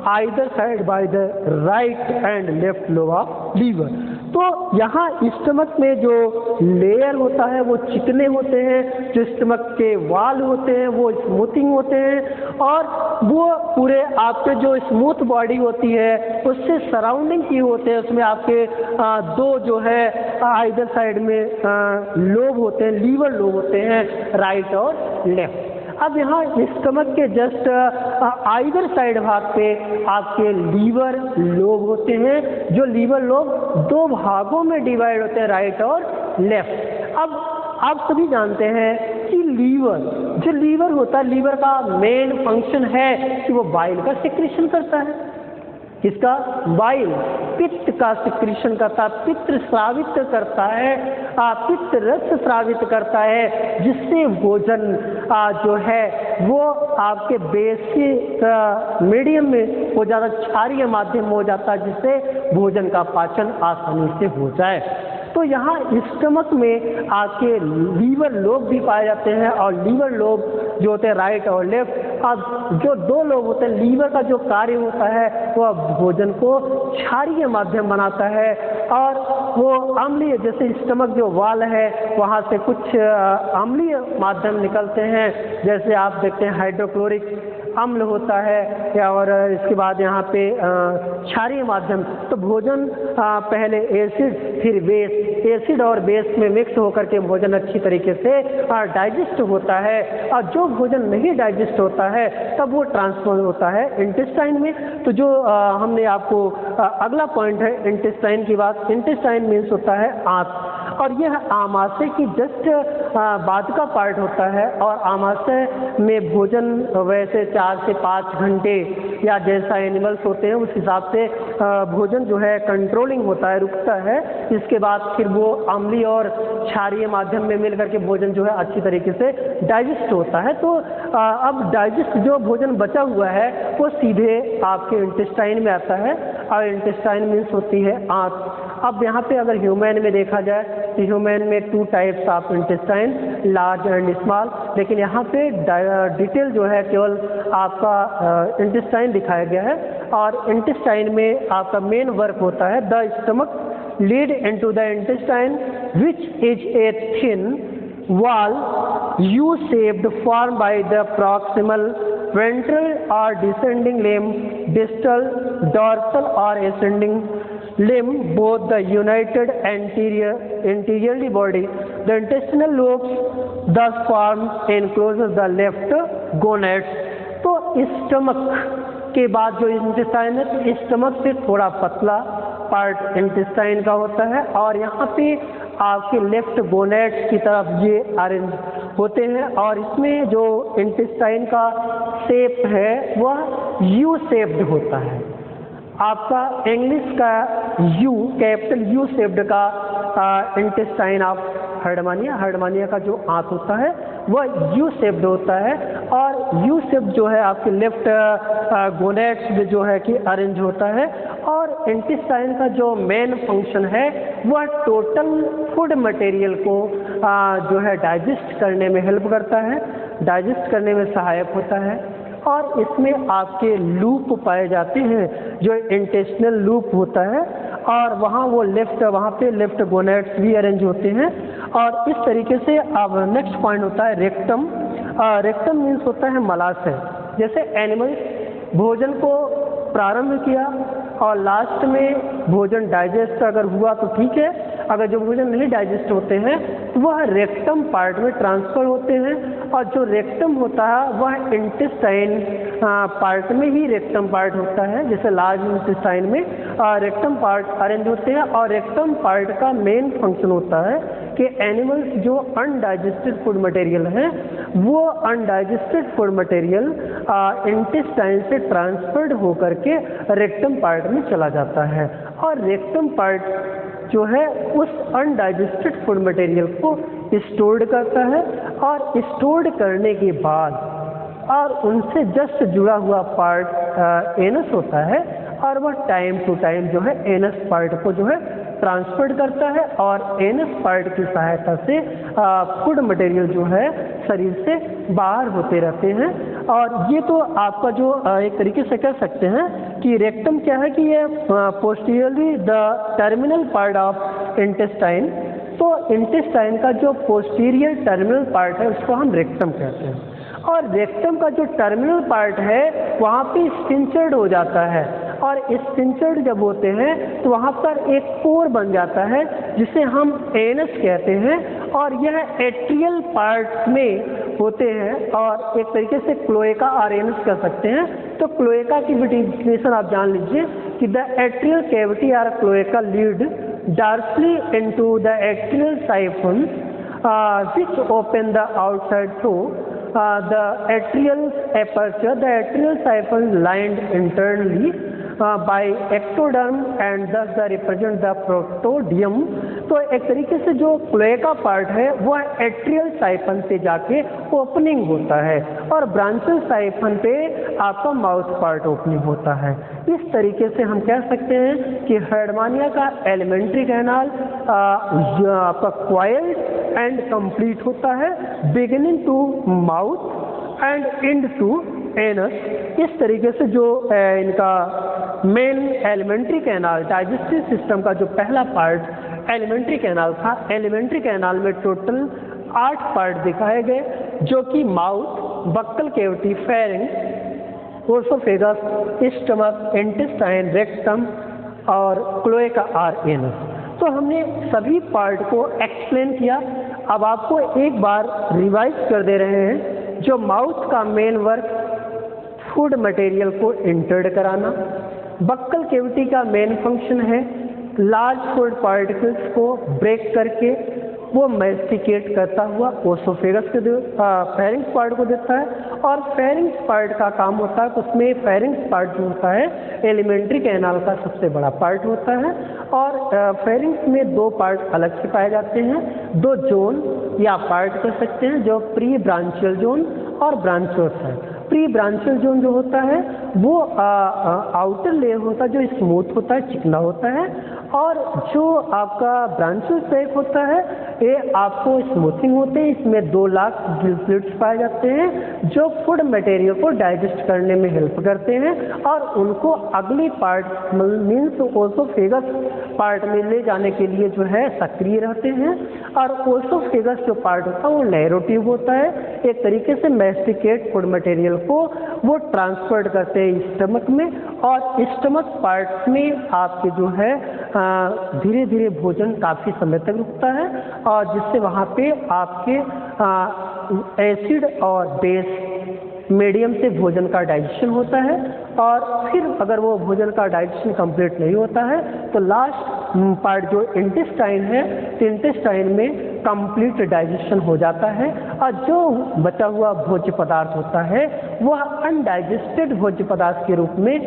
either side by the right and left lobe of liver। तो यहाँ stomach में जो layer होता है वो चिकने होते हैं, जो स्टमक के वाल होते हैं वो स्मूथिंग होते हैं और वो पूरे आपके जो स्मूथ बॉडी होती है उससे सराउंडिंग की होते हैं। उसमें आपके दो जो है आइदर साइड में लोब होते हैं, लीवर लोब होते हैं, राइट और लेफ्ट। अब यहाँ स्टमक के जस्ट आइदर साइड भाग पे आपके लीवर लोब होते हैं, जो लीवर लोब दो भागों में डिवाइड होते हैं, राइट और लेफ्ट। अब आप सभी जानते हैं कि जो लीवर होता है, लीवर का मेन फंक्शन है कि वो बाइल का सिक्रीशन करता है। किसका? बाइल, पित्त का सिक्रीशन करता है, पित्त स्रावित करता है, पित्त रस स्रावित करता है, जिससे भोजन जो है वो आपके बेसिक मीडियम में हो जाता, क्षारीय माध्यम हो जाता है, जिससे भोजन का पाचन आसानी से हो जाए। तो यहाँ स्टमक में आपके लीवर लोब भी पाए जाते हैं और लीवर लोब जो होते हैं राइट और लेफ्ट। अब जो दो लोब होते हैं, लीवर का जो कार्य होता है वो भोजन को क्षारीय माध्यम बनाता है और वो अम्लीय, जैसे स्टमक जो वाल है वहाँ से कुछ अम्लीय माध्यम निकलते हैं, जैसे आप देखते हैं हाइड्रोक्लोरिक अम्ल होता है या और इसके बाद यहाँ पे क्षारीय माध्यम। तो भोजन पहले एसिड फिर बेस, एसिड और बेस में मिक्स होकर के भोजन अच्छी तरीके से डाइजेस्ट होता है, और जो भोजन नहीं डाइजेस्ट होता है तब वो ट्रांसफर होता है इंटेस्टाइन में। तो जो हमने आपको अगला पॉइंट है इंटेस्टाइन की बात। इंटेस्टाइन मीन्स होता है आंत, और यह आमाशय की जस्ट बाद का पार्ट होता है, और आमाशय में भोजन वैसे 4 से 5 घंटे या जैसा एनिमल्स होते हैं उस हिसाब से भोजन जो है कंट्रोलिंग होता है, रुकता है। इसके बाद फिर वो अम्लीय और क्षारीय माध्यम में मिल करके भोजन जो है अच्छी तरीके से डाइजेस्ट होता है। तो अब डाइजेस्ट जो भोजन बचा हुआ है वो सीधे आपके इंटेस्टाइन में आता है, और इंटेस्टाइन मीन्स होती है आंत। अब यहाँ पे अगर ह्यूमन में देखा जाए तो ह्यूमन में 2 types of intestine, large and small, लेकिन यहाँ पे डिटेल जो है केवल आपका इंटेस्टाइन दिखाया गया है। और इंटेस्टाइन में आपका मेन वर्क होता है the stomach lead into the intestine which is a thin wall U-shaped formed by the proximal ventral or descending limb, distal, dorsal or ascending limb, both the united anteriorly body. The intestinal lobes thus formed encloses the left gonads. तो stomach के बाद जो intestine है, तो stomach से थोड़ा पतला part intestine का होता है, और यहाँ पे आपके लेफ्ट गोनेट्स की तरफ ये अरेंज होते हैं, और इसमें जो इंटेस्टाइन का शेप है वह यू शेप्ड होता है। आपका इंग्लिश का यू, कैपिटल यू शेप्ड का इंटेस्टाइन ऑफ हर्डमानिया का जो आंत होता है वह यू शेप्ड होता है, और यू शेप जो है आपके लेफ्ट गोनेट्स में जो है कि अरेंज होता है। और इंटेस्टाइन का जो मेन फंक्शन है वह टोटल फूड मटेरियल को जो है डाइजेस्ट करने में हेल्प करता है, डाइजेस्ट करने में सहायक होता है। और इसमें आपके लूप पाए जाते हैं, जो इंटेस्टिनल लूप होता है, और वहाँ पे लेफ्ट गोनेट्स भी अरेंज होते हैं। और इस तरीके से अब नेक्स्ट पॉइंट होता है रेक्टम। रेक्टम मीन्स होता है मलाशय। जैसे एनिमल्स भोजन को प्रारंभ किया और लास्ट में भोजन डाइजेस्ट अगर हुआ तो ठीक है, अगर जो भोजन नहीं डाइजेस्ट होते हैं तो वह रेक्टम पार्ट में ट्रांसफ़र होते हैं, और जो रेक्टम होता है वह इंटेस्टाइन पार्ट में ही रेक्टम पार्ट होता है। जैसे लार्ज इंटेस्टाइन में रेक्टम पार्ट अरेंज होते हैं, और रेक्टम पार्ट का मेन फंक्शन होता है कि एनिमल्स जो अनडाइजेस्टेड फूड मटेरियल हैं वो अनडाइजेस्टेड फूड मटेरियल इंटेस्टाइन से ट्रांसफर्ड होकर के रेक्टम पार्ट में चला जाता है, और रेक्टम पार्ट जो है उस अनडाइजेस्टेड फूड मटेरियल को स्टोर्ड करता है, और स्टोर्ड करने के बाद और उनसे जस्ट जुड़ा हुआ पार्ट एनस होता है, और वह टाइम टू टाइम जो है एनस पार्ट को जो है ट्रांसफर करता है, और एनस पार्ट की सहायता से फूड मटेरियल जो है शरीर से बाहर होते रहते हैं। और ये तो आपका जो एक तरीके से कह सकते हैं कि रेक्टम क्या है कि ये posteriorly the terminal part of intestine. तो इंटेस्टाइन का जो पोस्टीरियर टर्मिनल पार्ट है उसको हम रेक्टम कहते हैं, और रेक्टम का जो टर्मिनल पार्ट है वहाँ पे स्फिंक्चर्ड हो जाता है, और स्फिंक्चर्ड जब होते हैं तो वहाँ पर एक पोर बन जाता है जिसे हम एनस कहते हैं, और यह एट्रियल पार्ट में होते हैं, और एक तरीके से क्लोएका और एनस कह सकते हैं। तो क्लोएका की भी डेफिनेशन आप जान लीजिए कि the atrial cavity or cloaca lead dorsally into the atrial siphon which open the outside through the atrial aperture. The atrial siphon lined internally by ectoderm and thus the represent the protodium. तो एक तरीके से जो cloaca part है वह atrial siphon से जाके opening होता है, और ब्रांचियल साइफन पे आपका माउथ पार्ट ओपनिंग होता है। इस तरीके से हम कह सकते हैं कि हर्डमानिया का एलिमेंट्री कैनाल आपका क्वाइल्ड एंड कंप्लीट होता है, beginning to mouth and end to anus. इस तरीके से जो इनका main alimentary canal, digestive system का जो पहला पार्ट एलिमेंट्री कैनाल था, एलिमेंट्री कैनाल में टोटल 8 पार्ट दिखाए गए, जो कि mouth, buccal cavity, pharynx, oesophagus, stomach, intestine, rectum और क्लोएका आर एनस। तो हमने सभी पार्ट को एक्सप्लेन किया। अब आपको एक बार रिवाइज कर दे रहे हैं। जो माउथ का मेन वर्क फूड मटेरियल को इंटर्ड कराना, बक्कल कैविटी का मेन फंक्शन है लार्ज फूड पार्टिकल्स को ब्रेक करके वो मैस्टिकेट करता हुआ ओसोफेगस के फेरिंग्स पार्ट को देता है, और फेरिंग्स पार्ट का काम होता है, उसमें फेरिंग्स पार्ट जो होता है एलिमेंट्री कैनाल का सबसे बड़ा पार्ट होता है। और फेरिंग्स में दो पार्ट अलग से पाए जाते हैं, दो जोन या पार्ट कर सकते हैं, जो प्री ब्रांचियल जोन और ब्रांचियोस है। प्री ब्रांचियल जोन जो होता है वो आउटर लेयर होता है जो स्मूथ होता है, चिकना होता है, और जो आपका ब्रांचियल सेक होता है ये आपको स्मूथिंग होते हैं। इसमें 2 लाख गिल स्लिट्स पाए जाते हैं जो फूड मटेरियल को डाइजेस्ट करने में हेल्प करते हैं और उनको अगली पार्ट मीन्स ओसोफेगस पार्ट में ले जाने के लिए जो है सक्रिय रहते हैं। और ओसोफेगस जो पार्ट होता है वो नैरो ट्यूब होता है, एक तरीके से मैस्टिकेट फूड मटेरियल को वो ट्रांसफर करते हैं स्टमक में, और स्टमक पार्ट में आपके जो है धीरे धीरे भोजन काफ़ी समय तक रुकता है, और जिससे वहाँ पे आपके एसिड और बेस मीडियम से भोजन का डाइजेशन होता है। और फिर अगर वो भोजन का डाइजेशन कंप्लीट नहीं होता है तो लास्ट पार्ट जो इंटेस्टाइन है, तो इंटेस्टाइन में कंप्लीट डाइजेशन हो जाता है, और जो बचा हुआ भोज्य पदार्थ होता है वह अनडाइजेस्टेड भोज्य पदार्थ के रूप में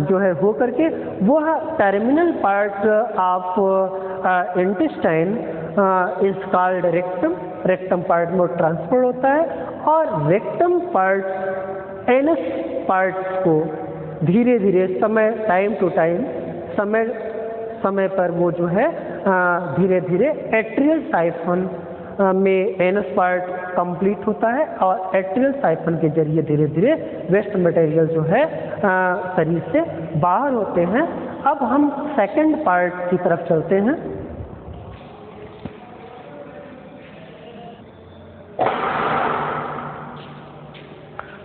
जो है हो करके वह terminal part of intestine is called rectum. Rectum part में ट्रांसफर होता है, और रेक्टम पार्ट एनस पार्ट को धीरे धीरे समय टाइम टू टाइम समय पर वो जो है धीरे धीरे एट्रियल साइफन में एनस पार्ट कंप्लीट होता है, और एट्रियल साइफन के जरिए धीरे धीरे वेस्ट मटेरियल जो है शरीर से बाहर होते हैं। अब हम सेकंड पार्ट की तरफ चलते हैं।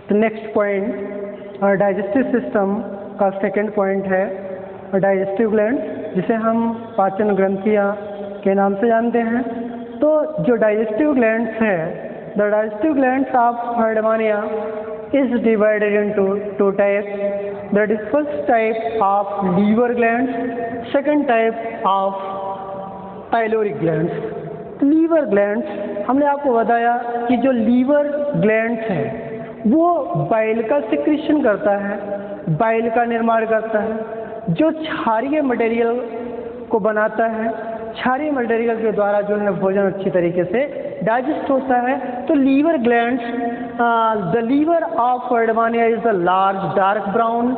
तो नेक्स्ट पॉइंट डाइजेस्टिव सिस्टम का सेकंड पॉइंट है डाइजेस्टिव ग्लैंड, जिसे हम पाचन ग्रंथियां के नाम से जानते हैं। तो जो डाइजेस्टिव ग्लैंड्स हैं, the digestive glands of Herdmania is divided into 2 types. That is first type of liver glands, second type of pyloric glands. Liver glands हमने आपको बताया कि जो लीवर ग्लैंड्स हैं वो बाइल का सिक्रीशन करता है, बाइल का निर्माण करता है, जो क्षारीय मटेरियल को बनाता है। क्षारीय मटेरियल के द्वारा जो है भोजन अच्छी तरीके से डाइजेस्ट होता है। तो liver glands, the liver of Herdmania is the large dark brown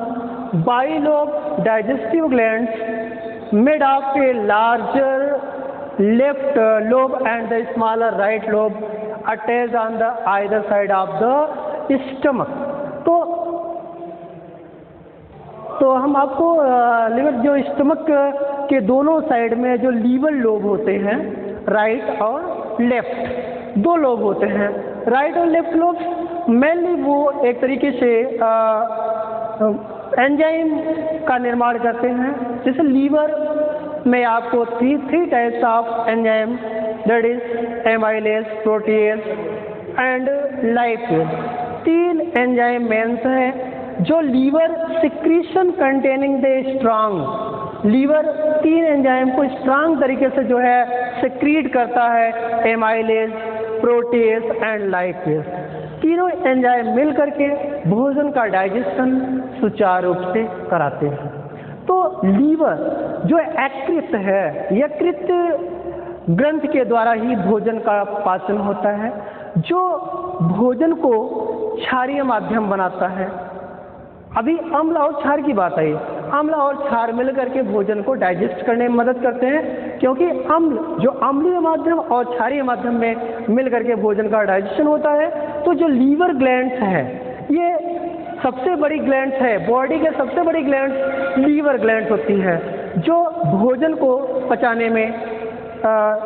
bilobe digestive glands made of a larger left lobe and the smaller right lobe attached on the either side of the stomach. तो हम आपको liver जो stomach के दोनों side में जो liver lobe होते हैं, राइट और लेफ्ट, 2 लोब होते हैं। राइट और लेफ्ट लोब मेनली वो एक तरीके से एंजाइम का निर्माण करते हैं। जैसे लीवर में आपको 3 types of enzyme, that is amylase, protease and lipase. 3 enzyme mains हैं जो liver secretion containing the strong, liver 3 enzyme को स्ट्रांग तरीके से जो है सिक्रीट करता है, एमाइलेज, प्रोटीएज एंड लाइपेज। तीनों एंजाइम मिल करके भोजन का डाइजेशन सुचारू रूप से कराते हैं। तो लीवर जो यकृत है, यकृत ग्रंथ के द्वारा ही भोजन का पाचन होता है, जो भोजन को क्षारीय माध्यम बनाता है। अभी अम्ल और क्षार की बात आई, अम्ल और क्षार मिलकर के भोजन को डाइजेस्ट करने में मदद करते हैं, क्योंकि अम्ल जो अम्लीय माध्यम और क्षारीय माध्यम में मिलकर के भोजन का डाइजेशन होता है। तो जो लीवर ग्लैंड्स है ये सबसे बड़ी ग्लैंड्स है, बॉडी के सबसे बड़ी ग्लैंड्स लीवर ग्लैंड्स होती है, जो भोजन को पचाने में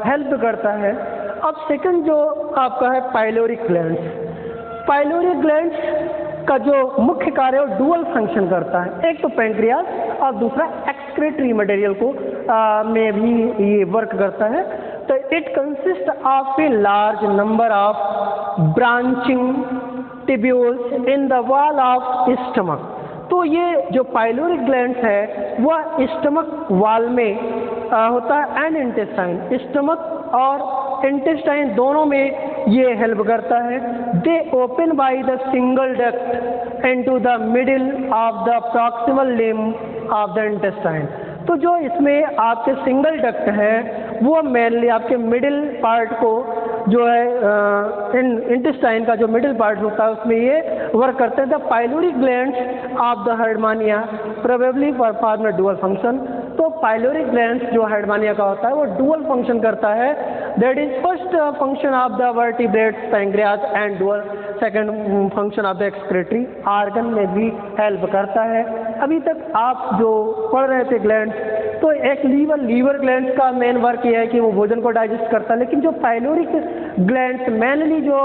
हेल्प करता है। अब सेकंड जो आपका है पाइलोरिक ग्लैंड्स। पाइलोरिक ग्लैंड्स का जो मुख्य कार्य है वो डुअल फंक्शन करता है, एक तो पैंक्रियाज और दूसरा एक्सक्रीटरी मटेरियल को में भी ये वर्क करता है। तो it consist of a large number of branching tubules in the wall of stomach. तो ये जो पाइलोरिक ग्लैंड्स है वह स्टमक वॉल में होता है एंड इंटेस्टाइन, स्टमक और इंटेस्टाइन दोनों में ये हेल्प करता है। दे open by the single duct into the middle of the proximal limb of the intestine. तो जो इसमें आपके सिंगल डक्ट है वो मेनली आपके मिडिल पार्ट को जो है इंटेस्टाइन का जो मिडिल पार्ट होता है उसमें ये वर्क करते हैं। The pyloric glands of the Herdmania probably perform a dual function. तो पाइलोरिक ग्लैंड्स जो हर्डमानिया का होता है वो डुअल फंक्शन करता है। That is first function of the vertebrates pancreas and dual second function of the excretory organ में भी हेल्प करता है। अभी तक आप जो पढ़ रहे थे ग्लैंड्स, तो एक लीवर ग्लैंड्स का मेन वर्क ये है कि वो भोजन को डाइजेस्ट करता है, लेकिन जो पाइलोरिक ग्लैंड्स मेनली जो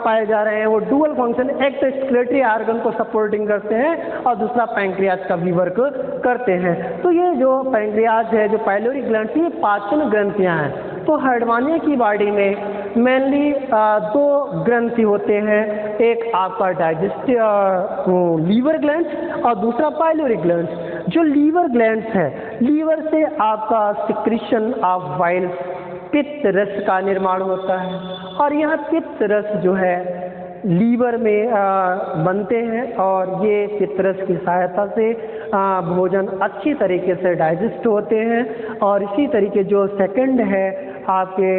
पाए जा रहे हैं वो डुअल फंक्शन, एक तो एक्सक्रीटरी आर्गन को सपोर्टिंग करते हैं और दूसरा पैंक्रियाज का भी वर्क करते हैं। तो ये जो पैंक्रियाज है, जो पाइलोरिक ग्लैंड्स, ये पाचन ग्रंथियां हैं। तो हर्डमानिया की बॉडी में मेनली दो ग्रंथि होते हैं, एक आपका डाइजेस्टिव लीवर ग्लैंड्स और दूसरा पाइलोरिक ग्लैंड्स। जो लीवर ग्लैंड्स है, लीवर से आपका सिक्रीशन ऑफ बाइल पित्त रस का निर्माण होता है और यह पित्त रस जो है लीवर में बनते हैं और ये पित्त रस की सहायता से भोजन अच्छी तरीके से डाइजेस्ट होते हैं। और इसी तरीके जो सेकंड है आपके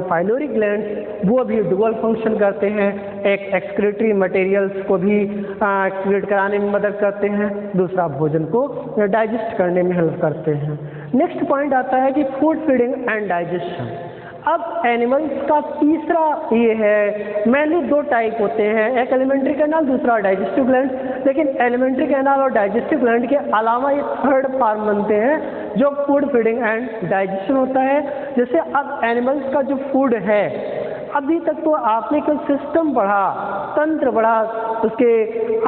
पाइलोरिक ग्लैंड्स, वो भी डुअल फंक्शन करते हैं, एक एक्सक्रीटरी मटेरियल्स को भी एक्सक्रीट कराने में मदद करते हैं, दूसरा भोजन को डाइजेस्ट करने में हेल्प करते हैं। नेक्स्ट पॉइंट आता है कि फूड फीडिंग एंड डाइजेशन। अब एनिमल्स का तीसरा ये है, मेनली दो टाइप होते हैं, एक एलिमेंट्री कैनाल, दूसरा डाइजेस्टिव ग्लैंड। लेकिन एलिमेंट्री कैनाल और डाइजेस्टिव ग्लैंड के अलावा ये थर्ड फॉर्म बनते हैं जो फूड फीडिंग एंड डाइजेशन होता है। जैसे अब एनिमल्स का जो फूड है, अभी तक तो आपने कोई सिस्टम पढ़ा, तंत्र पढ़ा, उसके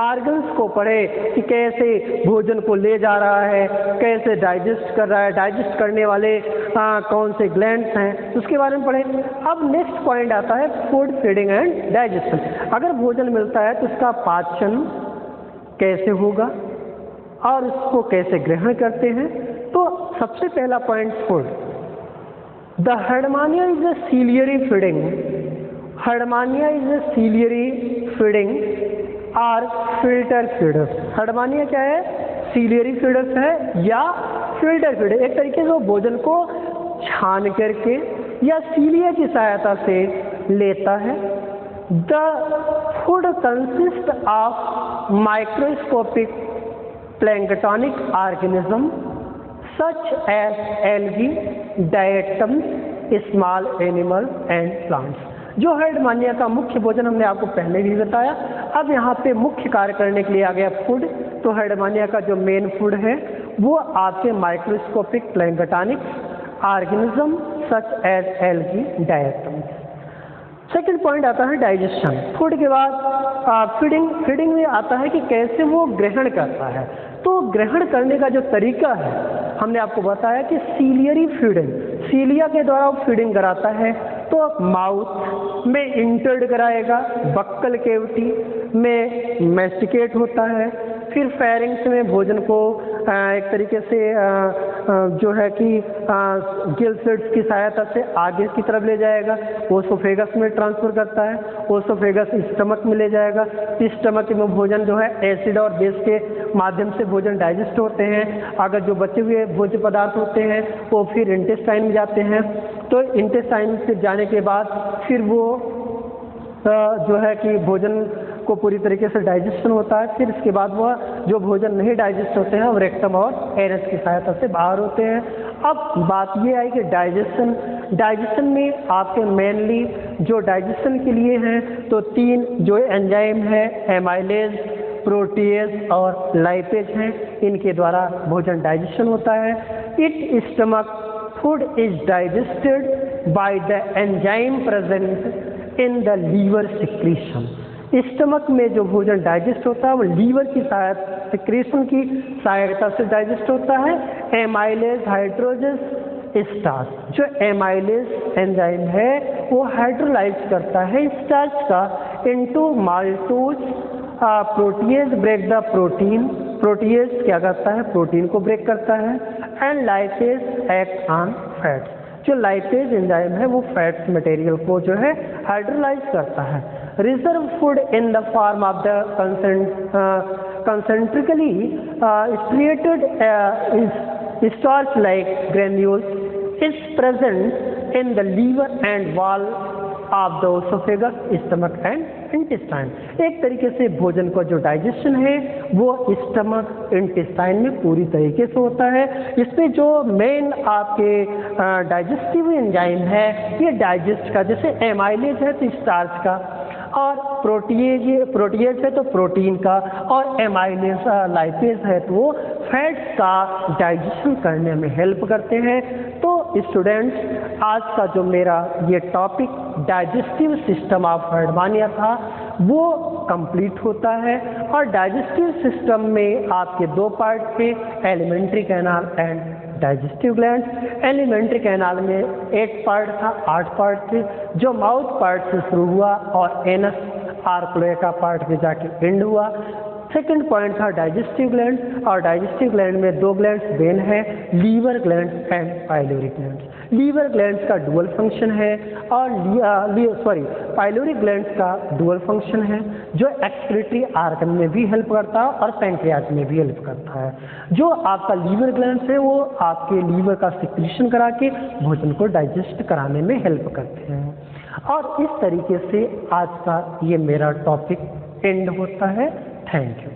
आर्गन्स को पढ़े कि कैसे भोजन को ले जा रहा है, कैसे डाइजेस्ट कर रहा है, डाइजेस्ट करने वाले कौन से ग्लैंड्स हैं, उसके बारे में पढ़े। अब नेक्स्ट पॉइंट आता है फूड फीडिंग एंड डाइजेशन। अगर भोजन मिलता है तो उसका पाचन कैसे होगा और उसको कैसे ग्रहण करते हैं। तो सबसे पहला point food. The Herdmania is a ciliary feeding. Herdmania is a ciliary feeding or filter feeders. Herdmania क्या है? Ciliary feeders है या filter feeder। एक तरीके से वो भोजन को छान करके या सीलिया की सहायता से लेता है। The food consists of microscopic planktonic organisms such as algae, diatoms, small animals and plants। जो हर्डमानिया का मुख्य भोजन हमने आपको पहले भी बताया। अब यहाँ पे मुख्य कार्य करने के लिए आ गया फूड। तो हर्डमानिया का जो मेन फूड है वो आपके microscopic planktonic organism such as algae, diatoms. Second point आता है डाइजेशन। फूड के बाद फीडिंग में आता है कि कैसे वो ग्रहण करता है। तो ग्रहण करने का जो तरीका है हमने आपको बताया कि सीलियरी फीडिंग, सीलिया के द्वारा वो फीडिंग कराता है। तो माउथ में इंटर्ड कराएगा, बक्कल केविटी में मैस्टिकेट होता है, फिर फेरिंग्स में भोजन को एक तरीके से जो है कि गिल स्लिट्स की सहायता से आगे की तरफ ले जाएगा, ओसोफेगस में ट्रांसफर करता है, ओसोफेगस स्टमक में ले जाएगा, स्टमक में भोजन जो है एसिड और बेस के माध्यम से भोजन डाइजेस्ट होते हैं। अगर जो बचे हुए भोज्य पदार्थ होते हैं वो फिर इंटेस्टाइन में जाते हैं। तो इंटेस्टाइन से जाने के बाद फिर वो जो है कि भोजन को पूरी तरीके से डाइजेशन होता है। फिर इसके बाद वह जो भोजन नहीं डाइजेस्ट होते हैं वो रेक्टम और एनस की सहायता से बाहर होते हैं। अब बात ये आई कि डाइजेशन में आपके मेनली जो डाइजेशन के लिए हैं तो तीन जो एंजाइम है, एमाइलेज, प्रोटीएज और लाइपेज हैं, इनके द्वारा भोजन डाइजेशन होता है। It stomach food is digested by the enzyme present in the liver secretion. Stomach में जो भोजन डाइजेस्ट होता है वो लीवर की सहायता, सिक्रेशन की सहायता से डाइजेस्ट होता है। एमाइलेज हाइड्रोजेस स्टार्च, जो एमाइलेज एंजाइम है वो हाइड्रोलाइज करता है स्टार्च का into maltose. Protease break the protein, protease क्या करता है, प्रोटीन को ब्रेक करता है। And lipase act on fats, जो लाइपेज एंजाइम है वो फैट्स मटेरियल को जो है हाइड्रोलाइज करता है। Reserve food in the form of the concentrically striated starch like granules is present in the liver and wall of the esophagus, stomach and intestine। एक तरीके से भोजन का जो डाइजेशन है वो स्टमक इंटेस्टाइन में पूरी तरीके से होता है। इसमें जो मेन आपके डाइजेस्टिव एंजाइम है ये डाइजेस्ट का, जैसे एमाइलेज है तो स्टार्च का, और प्रोटीएज है तो प्रोटीन का, और एमाइलेज लाइपेज है तो वो फैट्स का डाइजेशन करने में हेल्प करते हैं। तो स्टूडेंट्स आज का जो मेरा ये topic digestive system of Herdmania था वो कंप्लीट होता है। और डाइजेस्टिव सिस्टम में आपके दो पार्ट थे, alimentary canal and digestive gland. Elementary canal में 8 पार्ट था, 8 पार्ट थे, जो माउथ पार्ट से शुरू हुआ और एनस आर क्लोएका पार्ट पे जाके एंड हुआ। सेकंड पॉइंट था डाइजेस्टिव ग्लैंड, और डाइजेस्टिव ग्लैंड में दो ग्लैंड्स मेन है, liver gland and pylori gland. Liver glands का डुअल फंक्शन है और पाइलोरी ग्लैंड्स का डुअल फंक्शन है, जो एक्सक्रीटरी आर्गन में भी हेल्प करता है और पैंक्रियाज में भी हेल्प करता है। जो आपका लीवर ग्लैंड्स है वो आपके लीवर का सिक्रीशन करा के भोजन को डाइजेस्ट कराने में हेल्प करते हैं। और इस तरीके से आज का ये मेरा टॉपिक एंड होता है। Thank you.